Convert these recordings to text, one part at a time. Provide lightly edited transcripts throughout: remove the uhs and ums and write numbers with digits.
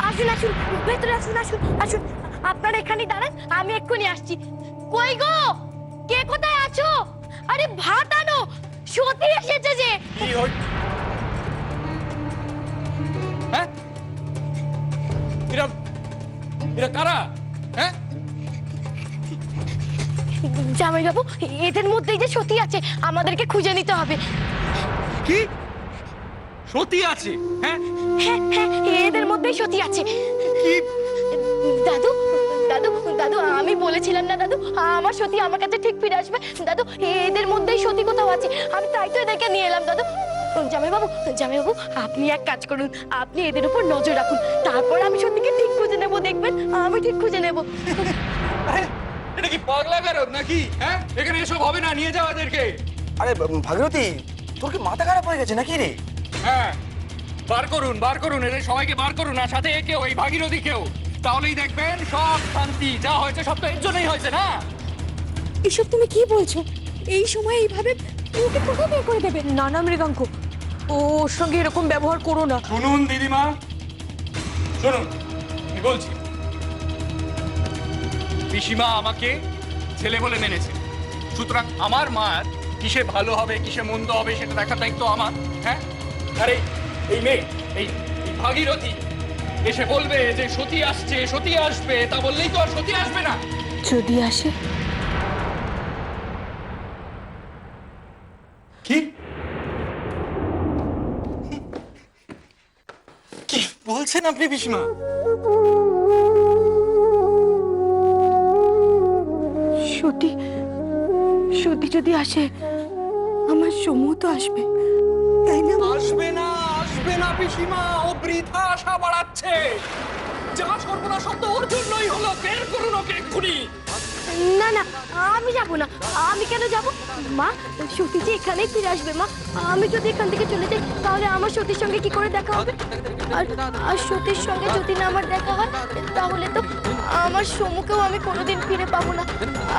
আসুন আসুন, ভেতরে আসুন, আসুন আসুন, আপনারা এখানে দাঁড়ান, আমি এক্ষুনি আসছি। কই গো, কে কোথায় আছো? আরে ভাত আনো, সত্যি এসেছে যে। হ্যাঁ, এরা এরা কারা? হ্যাঁ, জামাই বাবু, এদের মধ্যেই যে সতী আছে, আমাদেরকে খুঁজে নিতে হবে। কি সতী আছে? হ্যাঁ, হ্যাঁ হ্যাঁ, এদের মধ্যেই সতী আছে। কি? দাদু দাদু দাদু, আমি বলেছিলাম না দাদু, আমার সতী আমার কাছে ঠিক ফিরে আসবে। দাদু, এদের মধ্যেই সতী কোথাও আছে, আমি তাই তো এদেরকে নিয়ে এলাম। দাদু, জামাইবাবু জামাইবাবু, আপনি এক কাজ করুন, আপনি এদের উপর নজর রাখুন, তারপর আমি সতীকে ঠিক খুঁজে নেবো, দেখবেন আমি ঠিক খুঁজে নেবো। আরে এটা কি পাগলা গারদ নাকি? হ্যাঁ, এখানে এসব হবে না, নিয়ে যাও এদেরকে। আরে ভাগীরথী, তোর কি মাথা খারাপ হয়ে গেছে নাকি রে? হ্যাঁ, বার করুন এদের সবাইকে বার করুন, আর সাথে একেও, এই ভাগীরথীকেও। তাহলেই দেখবেন সব শান্তি। যা হয়েছে সব তো এর জন্যই হয়েছে না? এসব তুমি কি বলছো? এই সময় এইভাবে ওকে কোথাও বের করে দেবে? না না মৃগাঙ্ক, ওর সঙ্গে এরকম ব্যবহার করো না। শুনুন দিদিমা, শুনুন, আমি বলছি, পিসিমা আমাকে ছেলে বলে মেনেছে, সুতরাং আমার মার কিসে ভালো হবে কিসে মন্দ হবে সেটা দেখার দায়িত্ব আমার। হ্যাঁ, আরে এই মেয়ে, এই ভাগীরথী এসে বলবে যে সতী আসছে, সতী আসবে, তা বললেই তো আর সতী আসবে না। যদি আসে? কি কি বলছেন আপনি পিসিমা? সতী সতী যদি আসে, আমার সমু তো আসবে, তাই না? আসবে না, আসবে না পিসিমা, ও বৃথা আশা বাড়াচ্ছে। যা সর্বনাশ সব তো ওর জন্যই হলো। বের করুন ওকে এক্ষুনি। না না, আমি যাব না। আমি কেন যাব? মা, সতী যে এখানেই ফিরে আসবে। মা, আমি যদি এখান থেকে চলে যাই, তাহলে আমার সতীর সঙ্গে কি করে দেখা হবে? আর সতীর সঙ্গে যদি না আমার দেখা হয়, তাহলে তো আমার সমুকেও আমি কোনোদিন ফিরে পাবো না,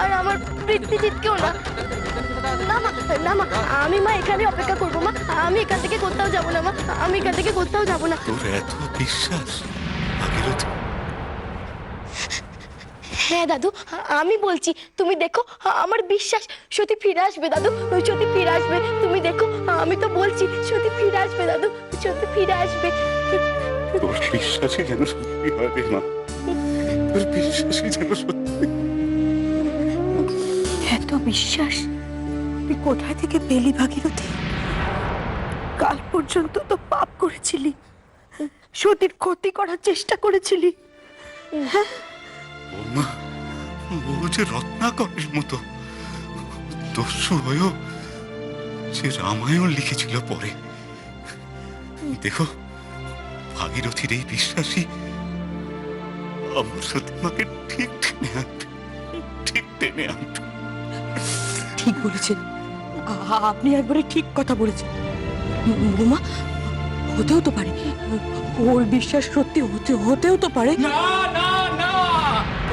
আর আমার পৃথ্বীজিৎকেও না। না মা, না মা, আমি মা এখানে অপেক্ষা করবো। মা, আমি এখান থেকে কোথাও যাব না। মা, আমি এখান থেকে কোথাও যাব না। তোর এত বিশ্বাস ভাগীরথী? হ্যাঁ দাদু, আমি বলছি, তুমি দেখো, আমার বিশ্বাস সত্যি ফিরে আসবে। দাদু, সত্যি ফিরে আসবে, তুমি দেখো, আমি তো বলছি সত্যি ফিরে আসবে। দাদু, সত্যি ফিরে আসবে। তোর বিশ্বাসই যেন সত্যি হয় রে মা, তোর বিশ্বাসই যেন সত্যি। এত বিশ্বাস তুই কোথা থেকে পেলি ভাগীরথী? কাল পর্যন্ত তো পাপ করেছিলি, সতীর ক্ষতি করার চেষ্টা করেছিলি। হ্যাঁ, বৌমা, বউ যে রত্নাকরের মতো দস্যু হয়েও সে রামায়ণ লিখেছিল পরে। দেখো, ভাগীরথীর এই বিশ্বাসই আমার সতীমাকে ঠিক টেনে আনবে, ঠিক টেনে আনবে। ঠিক বলেছেন, আপনি একবারে ঠিক কথা বলেছেন। বোমা, হতেও তো পারে, ওর বিশ্বাস সত্যি হতেও তো পারে। না না না,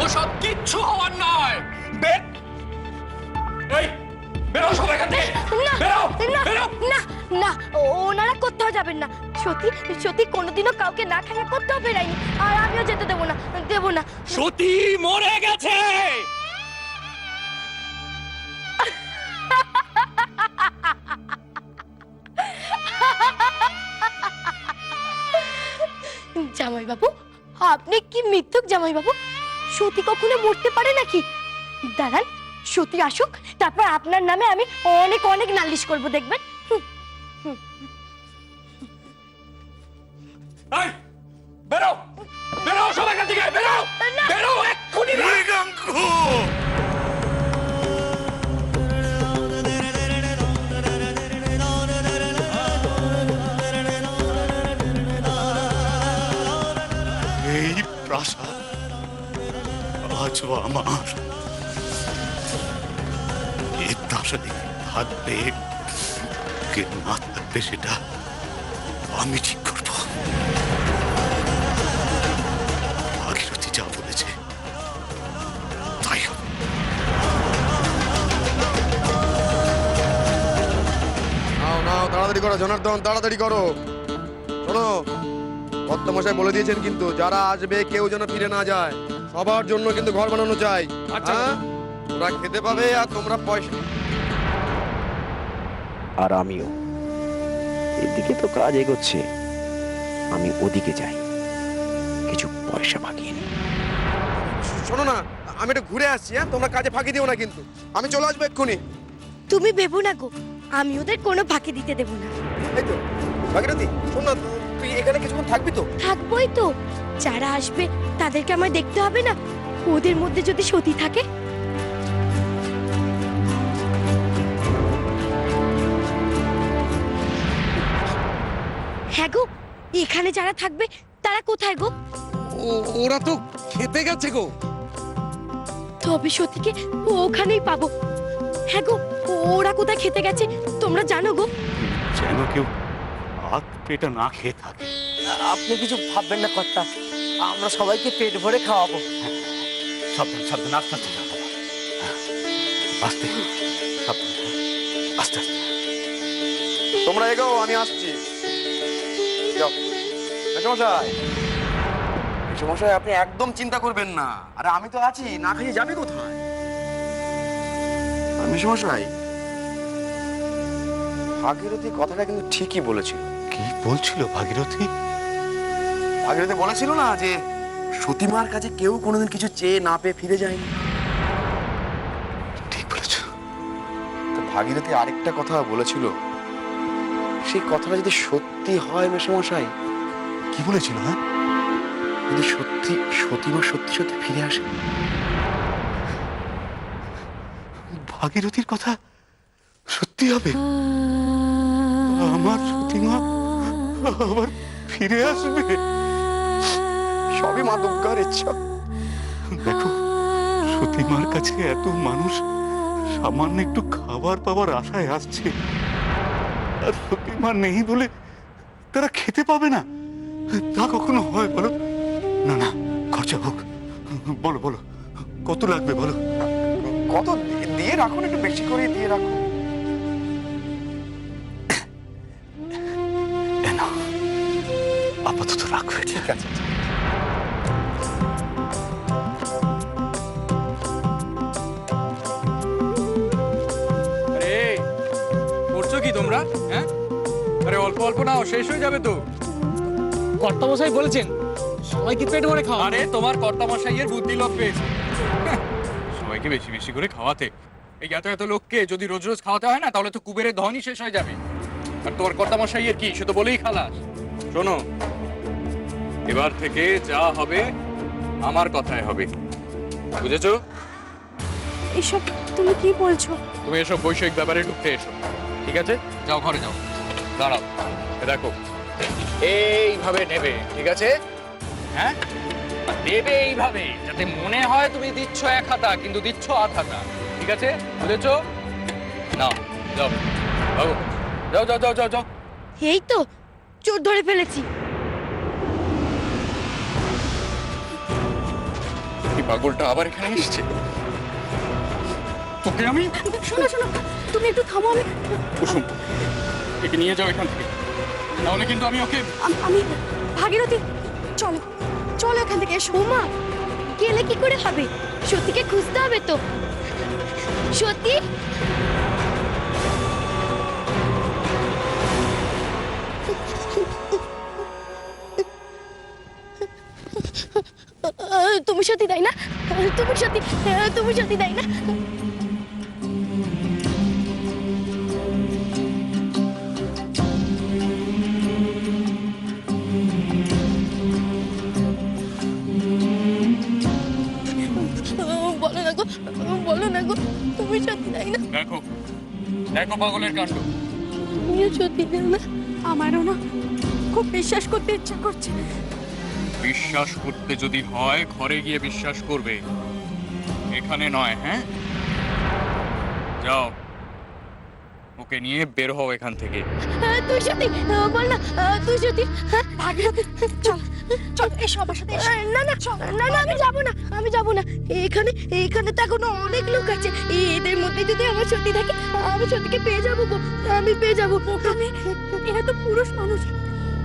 ও সব কিচ্ছু হওয়ার নয়। এই বেরো সব এখান থেকে, না বেরো না বেরো। না না, ওনারা কোথাও যাবেন না। সত্যি সত্যি কোনোদিনও কাউকে না খেয়ে কোথাও বেরায়নি, আর আমিও যেতে দেবো না, দেবো না। সতী মরে গেছে। জামাই বাবু, আপনি কি মিথ্যুক? জামাই বাবু, সতী কখনো মরতে পারে নাকি? দাঁড়ান, সতী আসুক, তারপর আপনার নামে আমি অনেক অনেক নালিশ করব, দেখবেন। এই বেরো, বেরো সব এখান থেকে, বেরো বেরো এক্ষুনি। মৃগাঙ্ক! এই প্রাসাদ আজও আমার। এই প্রাসাদে থাকবে কে না থাকবে সেটা আমি ঠিক করব। ভাগীরথী যা বলেছে তাই হবে। নাও নাও তাড়াতাড়ি করো জনার্দন, তাড়াতাড়ি করো। শোনো, কর্তামশাই বলে দিয়েছেন কিন্তু যারা আসবে কেউ যেন ফিরে না যায়। সবার জন্য কিন্তু ঘর বানানো চাই। আচ্ছা। হ্যাঁ? ওরা খেতে পাবে আর তোমরা পয়সা। আর আমিও এদিকে তো কাজ এগোচ্ছে, আমি ওদিকে যাই, কিছু পয়সা ভাগিয়ে নিই। শোনো না, আমি একটু ঘুরে আসছি। হ্যাঁ, তোমরা কাজে ফাঁকি দিও না কিন্তু। আমি চলে আসবো এক্ষুনি। তুমি ভেবো না গো, আমি ওদের কোনো ফাঁকি দিতে দেবো না। এই তো ভাগীরথী, শোন না, তুই এখানে কিছুক্ষণ থাকবি তো? থাকবোই তো, যারা আসবে তাদেরকে আমায় দেখতে হবে না? ওদের মধ্যে যদি সতী থাকে। হ্যাঁ গো, এখানে যারা থাকবে তারা কোথায় গো? ওরা তো খেতে গেছে গো। তবে সতীকে ওখানেই পাবো। হ্যাঁ গো, ওরা কোথায় খেতে গেছে তোমরা জানো গো? যেন কেউ হাত পেটা না খেয়ে থাকে। আপনি কিছু ভাববেন না কর্তা, আমরা সবাইকে পেট ভরে খাওয়াবো। সাবধান সাবধান, আস্তে আস্তে যাবো। আস্তে সাবধান, আস্তে আস্তে। তোমরা এগোও, আমি আসছি। যাও। মেসমশাই, মেসমশাই, আপনি একদম চিন্তা করবেন না। আরে আমি তো আছি, না খেয়ে যাবে কোথায়? আর মেসমশাই, ভাগীরথী কথাটা কিন্তু ঠিকই বলেছিল। কি বলছিল ভাগীরথী? ভাগীরথী বলেছিল না যে সতীমার কাছে কেউ কোনোদিন কিছু চেয়ে না পেয়ে ফিরে যায়নি। ঠিক বলেছ। তো ভাগীরথী আরেকটা কথা বলেছিল, সেই কথাটা যদি সত্যি হয় মেসমশাই, কি বলেছিল? হ্যাঁ, যদি সত্যি সতীমা সত্যি সত্যি ফিরে আসে। ভাগীরথীর কথা সত্যি হবে? আমার সতীমা আবার ফিরে আসবে? সবই মা দুর্গার ইচ্ছা। দেখো, সতীমার কাছে এত মানুষ সামান্য একটু খাবার পাওয়ার আশায় আসছে, আর সতীমা নেই বলে তারা খেতে পাবে না। তা কখনো হয় বলো? না না, খরচা হোক। বলো বলো, কত লাগবে বলো? কত দিয়ে রাখুন, একটু বেশি করে দিয়ে রাখুন। না, আপাতত রাখবে। ঠিক আছে। আরে করছো কি তোমরা? হ্যাঁ, আরে অল্প অল্প নাও, শেষ হয়ে যাবে তো। কর্তামশাই বলেছেন সবাইকে পেট ভরে খাওয়া। আরে তোমার কর্তামশাইয়ের বুদ্ধি লোপ পেয়েছে। হ্যাঁ, সবাইকে বেশি বেশি করে খাওয়াতে। এই এত এত লোককে যদি রোজ রোজ খাওয়াতে হয় না, তাহলে তো কুবেরের ধনই শেষ হয়ে যাবে। আর তোমার কর্তামশাইয়ের কি, সে তো বলেই খালাস। শোনো, এবার থেকে যা হবে আমার কথায় হবে, বুঝেছো? এসব তুমি কি বলছো? তুমি এসব বৈষয়িক ব্যাপারে ঢুকতে এসো, ঠিক আছে? যাও ঘরে যাও, দাঁড়াও। এ দেখো, এইভাবে নেবে, ঠিক আছে? হ্যাঁ, আর দেবে এইভাবে, যাতে মনে হয় তুমি দিচ্ছ এক হাতা কিন্তু দিচ্ছ আধ হাতা, ঠিক আছে? বুঝেছো? নাও, যাও বাবু, যাও যাও যাও যাও যাও। এই তো চোর ধরে ফেলেছি। এই পাগলটা আবার এখানে এসেছে। তোকে আমি শোনো শোনো, তুমি একটু থামো। কুসুম, একে নিয়ে যাও এখান থেকে, নাহলে কিন্তু আমি ওকে। আমি ভাগীরথী, চলো চলো এখান থেকে। এসো মা, গেলে কি করে হবে? সত্যিকে খুঁজতে হবে তো। সত্যি, তুমি সত্যি তাই না? তুমি সত্যি, তুমি সত্যি তাই না? বলো না গো, বলো না গো, তুমি সত্যি তাই না? দেখো দেখো পাগলের কাণ্ড। তুমিও সত্যি তাই না? আমারও না খুব বিশ্বাস করতে ইচ্ছা করছে। বিশ্বাস করতে যদি হয় ঘরে গিয়ে বিশ্বাস করবে, এখানে নয়। হ্যাঁ, যাও, ওকে ওকে নিয়ে বের হও এখান থেকে। তুই সত্যি বল না, তুই সত্যি ভাগীরথী, চল চল এসো আমার সাথে। না না না না, আমি যাবো না, আমি যাবো না। এখানে এখানে তো এখনো অনেক লোক আছে, এদের মধ্যে যদি আমার সত্যি থাকে আমি সত্যিকে পেয়ে যাবো গো, আমি পেয়ে যাবো। আমি এরা তো পুরুষ মানুষ,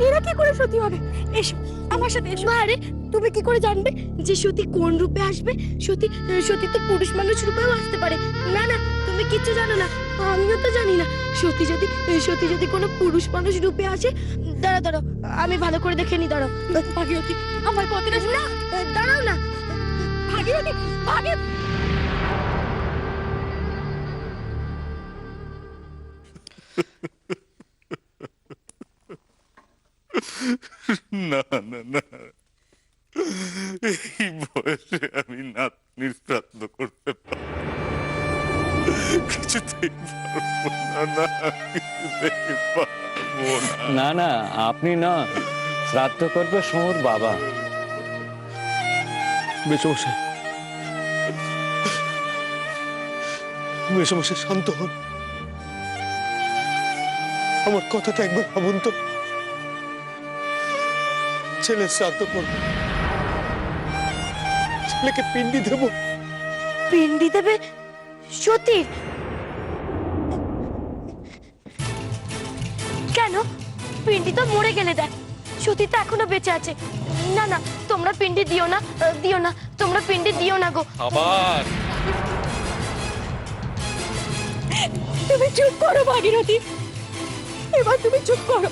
এরা কি করে সত্যি হবে? এসো আমার সাথে এসো। আরে তুমি কি করে জানবে যে সত্যি কোন রূপে আসবে? সত্যি সত্যি তো পুরুষ মানুষ রূপেও আসতে পারে। না না, তুমি কিচ্ছু জানো না, আমিও তো জানি না। সত্যি যদি কোনো পুরুষ মানুষ রূপে আসে, দাঁড়াও দাঁড়াও, আমি ভালো করে দেখে নি। দাঁড়াও ভাগীরথী, আমার কথাটা না, দাঁড়াও না ভাগীরথী, ভাগীরথী। না না না, এই বয়সে আমি নাতনির শ্রাদ্ধ করতে পারবো কিছুতেই পারবো না, কিছুতেই পারবো না। না না, আপনি না, শ্রাদ্ধ করবে সমুর বাবা। মেসমশাই, মেসমশাই শান্ত হন, আমার কথাটা একবার ভাবুন তো। ছেলে শ্রাদ্ধ করবে, ছেলেকে পিন্ডি দেব। পিন্ডি দেবে সত্যি? কেন? পিন্ডি তো মরে গেলে দেখ, সত্যি তো এখনো বেঁচে আছে। না না, তোমরা পিন্ডি দিও না, দিও না, তোমরা পিন্ডি দিও না গো। আবার তুমি চুপ করো ভাগীরথী, এবার তুমি চুপ করো।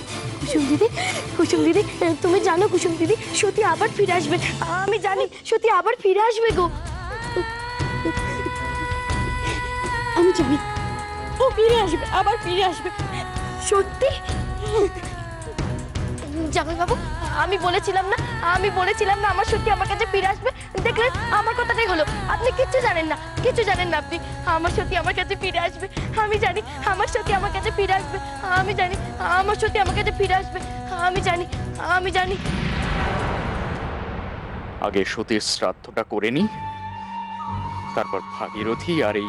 কুসুম দিদি, তুমি জানো কুসুম দিদি সত্যি আবার ফিরে আসবে, আমি জানি সত্যি আবার ফিরে আসবে গো। আমি জানি ও ফিরে আসবে, আবার ফিরে আসবে সত্যি। জামাই বাবু, আমি বলেছিলাম না আমার সত্যি আমার কাছে ফিরে আসবে। দেখলেন আমার কথাটাই হলো, আপনি কিচ্ছু জানেন না, কিচ্ছু জানেন না আপনি। আমার সত্যি আমার কাছে ফিরে আসবে, আমি জানি আমার সত্যি আমার কাছে ফিরে আসবে, আমি জানি আমার সত্যি আমার কাছে ফিরে আসবে, আমি জানি, আমি জানি। আগে সতীর শ্রাদ্ধটা করে নি, তারপর ভাগীরথী আর এই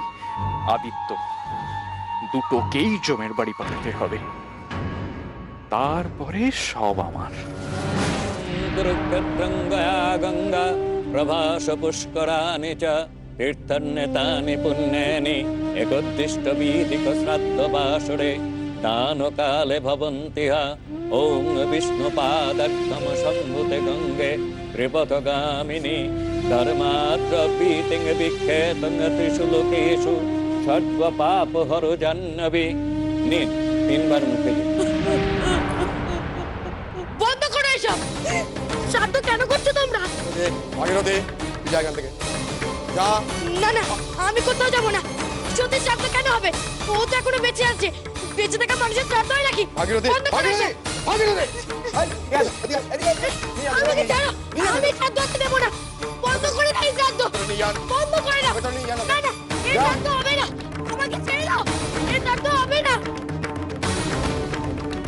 আদিত্য দুটোকেই জমের বাড়ি পাঠাতে হবে, তারপরে সব আমার। গঙ্গা গঙ্গা প্রভাস পুষ্করাণি চ তীর্থন্যতানি পুণ্যানি একোদ্দিষ্ট বীদিক শ্রাদ্ধ বাসরে দান কালে ভবন্তিহা। ওম বিষ্ণুপাদার্থম সম্ভুতে গঙ্গে ত্রিপথগামিনী ধর্মাদ্র পীতিং বিক্ষেতং ত্রিষু লোকেষু সর্ব পাপ হর জাহ্নবী। নিন, 3 বার মুখে দিন। বন্ধ করো এসব, শ্রাদ্ধ কেন করছো তোমরা? ভাগীরথী, যা এখান থেকে যা। না না, আমি কোথাও যাবো না। সত্যি শ্রাদ্ধ কেন হবে? ও তো এখনো বেঁচে আছে, বেঁচে থাকা মানুষের শ্রাদ্ধ হয় নাকি? ভাগীরথী, বন্ধ করো ভাগীরথী, এসব। ভাগীরথী, আমাকে ছাড়ো, আমি শ্রাদ্ধ হতে দেবো না। বন্ধ করে দাও এই শ্রাদ্ধ, বন্ধ করে দাও। না না, এই শ্রাদ্ধ হবে না, আমাকে ছেড়ে দাও, এই শ্রাদ্ধ হবে না।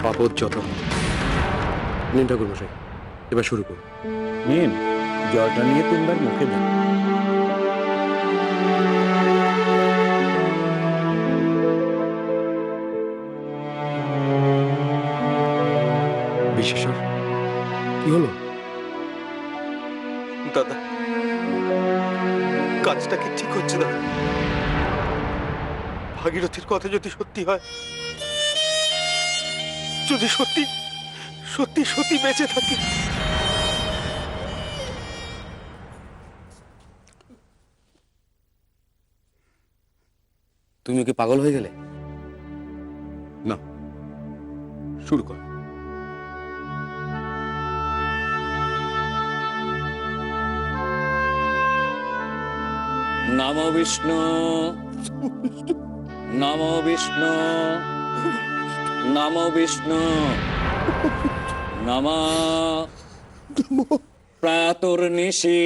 আপদ যত নিন ঠাকুর মশাই, এবার শুরু করুন। নিন, জলটা নিয়ে 3 বার মুখে দিন। বিশেষর কি হলো? দাদা, কাজটা কি ঠিক হচ্ছে দাদা? ভাগীরথীর কথা যদি সত্যি হয়, যদি সত্যি সত্যি সত্যি বেঁচে থাকে, তুমি কি পাগল হয়ে গেলে? না, শুরু কর। নমো বিষ্ণু, নমো বিষ্ণু, নমো বিষ্ণু, নমঃ প্রাতুর্নিশি।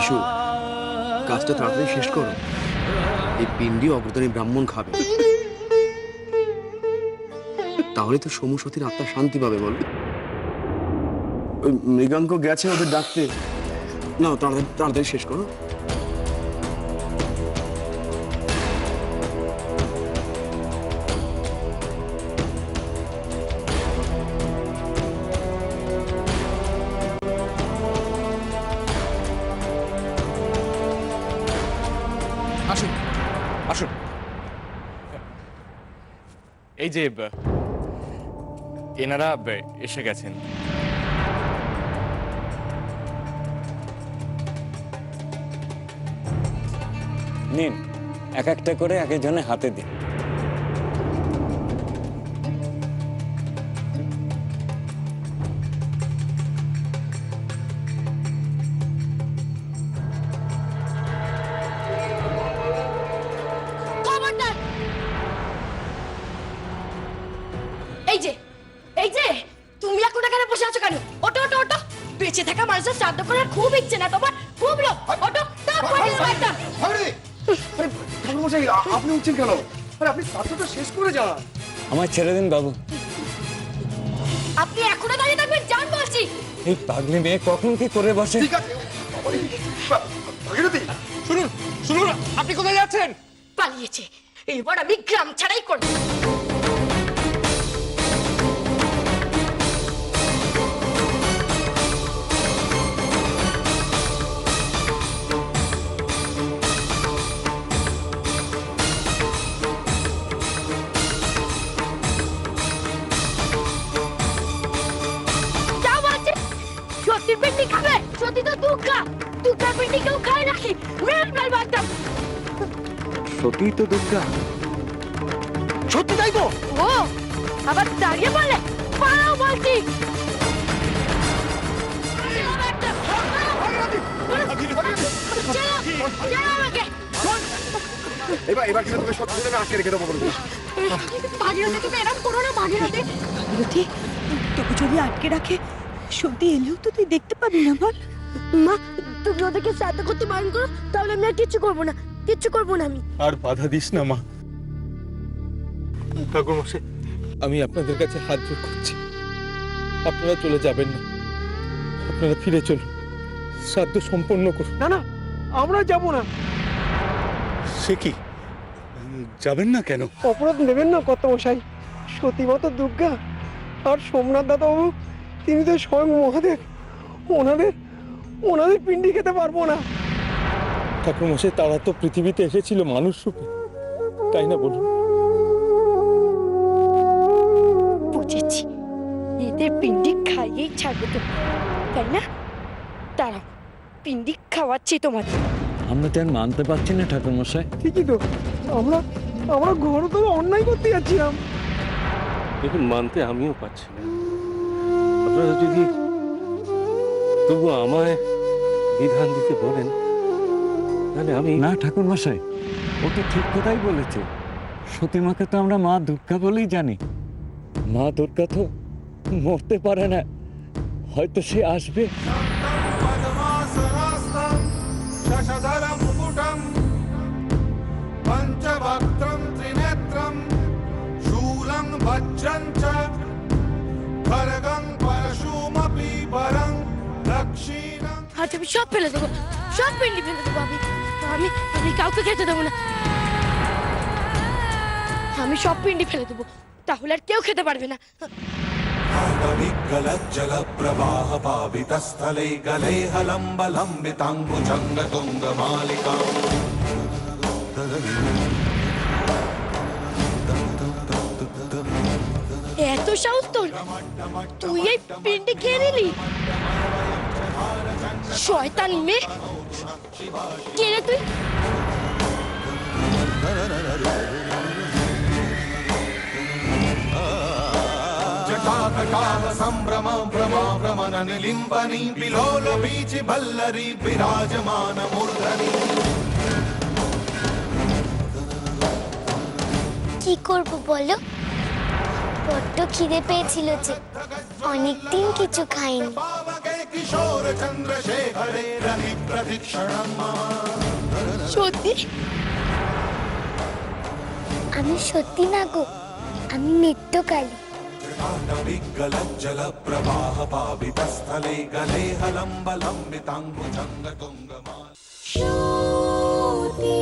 বিশু, কাজটা তাড়াতাড়ি শেষ করো। এই পিণ্ডি অগ্রতারী ব্রাহ্মণ খাবে, তাহলে তো সমু সতীর আত্মা শান্তি পাবে। বল, ওই মৃগাঙ্ক গেছে ওদের ডাকতে। না, তাড়াতাড়ি তাড়াতাড়ি শেষ করো। আসুন আসুন, এই যে এনারা এসে গেছেন। নিন, এক একটা করে এক একজনের হাতে দিন। খবরদার! এই যে এই যে তুমি এখন এখানে বসে আছো কেন? ওটো ওটো ওটো, বেঁচে থাকা মানুষের শ্রাদ্ধ করার খুব ইচ্ছে না তোমার? খুব লোক। ওটো, তারপরে একটা ঠাকুরমশাই, আপনি উঠছেন কেন? আরে আপনি শ্রাদ্ধটা শেষ করে যান। আমার ছেড়ে দিন বাবু। আপনি এখনো দাঁড়িয়ে থাকবেন, যান বলছি। এই পাগলি মেয়ে কখন কি করে বসে। ঠিক আছে ভাগীরথী, শুনুন শুনুন, আপনি কোথায় যাচ্ছেন? পালিয়েছে, এবার আমি গ্রাম ছাড়াই করবো। সত্যি পিন্ডি খাবে? সত্যি তো দুঃখা, দুঃখা পিন্ডি কেউ খায় নাকি? মেল মেল বাঁধতাম। সত্যি তো দুর্গা, সত্যি তাই তো। ও আবার দাঁড়িয়ে বলে পালাও বলছি। এবার কিন্তু তোকে সত্যি করে আটকে রেখে দেবো। ভাগীরথী, তুমি এরকম করো না ভাগীরথী। ভাগীরথী, তোকে যদি আটকে রাখে সত্যি এলেও তো তুই দেখতে পাবি না। বল মা, তুমি ওদেরকে শ্রাদ্ধ করতে বারণ করো, তাহলে আমি আর কিচ্ছু করবো না, কিচ্ছু করবো না আমি। আর বাধা দিস না মা। ঠাকুরমশাই, আমি আপনাদের কাছে হাত জোড় করছি, আপনারা চলে যাবেন না, আপনারা ফিরে চলুন, শ্রাদ্ধ সম্পন্ন করুন। না না, আমরা যাব না। সে কি, যাবেন না কেন? অপরাধ নেবেন না কর্তামশাই। সতীমাতা দুর্গা আর সোমনাথ দাদাবাবু, তিনি তো স্বয়ং মহাদেব। ওনাদের পিণ্ডি খেতে পারবো না। ঠাকুরমশাই, তারা তো পৃথিবীতে এসেছিল মানুষ রূপে, তাই না বলুন? বুঝেছি, এদের পিন্ডি খাইয়েই ছাড়বে তো, তাই না? তারা পিন্ডি খাওয়াচ্ছি তোমাদের। আমরা তো আর মানতে পারছি না ঠাকুরমশাই। ঠিকই তো, আমরা ঘর তো অন্যায় করতে যাচ্ছিলাম। দেখুন, মানতে আমিও পারছি না। আপনারা যদি তবু আমায় বিধান দিতে বলেন, তাহলে আমি। না ঠাকুরমশাই, ও তো ঠিক কথাই বলেছে। সতীমাকে তো আমরা মা দুর্গা বলেই জানি। মা দুর্গা তো মরতে পারে না, হয়তো সে আসবে। পঞ্চবক্ত্রম ত্রিনেত্রম শূলং বজ্রং চ খড়গং পরশুমপি পরং দক্ষিণং। আজ আমি সব ফেলে দেবো, সব পিন্ডি ফেলে দেবো আমি। আমি আমি কাউকে খেতে দেবো না, আমি সব পিন্ডি ফেলে দেবো, তাহলে আর কেউ খেতে পারবে না। জল প্রবাহ পাবিতস্থলে গলে হলম্ব লম্বিতাঙ্গুজঙ্গ তুঙ্গ মালিকা। এত সাহস তোর, তুই এই পিন্ডি খেয়ে নিলি? শয়তান মেয়ে, কে রে তুই? জটাকটাহ সম্ভ্রম ভ্রমা ভ্রমণ নিলিম্বনি বিলোল বীচি বল্লরি বিরাজমান মূর্ধনি। কি করব বলো, বড্ড খিদে পেয়েছিল যে, অনেকদিন কিছু খাইনি। किशोर चंद्रशेखरे रवि प्रदीक्षणं मम সত্যি আমি সত্যি না গো, আমি নিত্যকালী। विगलज्जल प्रवाह पावितस्थले गले हलम्ब लम्बिताङ्गुजङ्ग तुङ्गमा সত্যি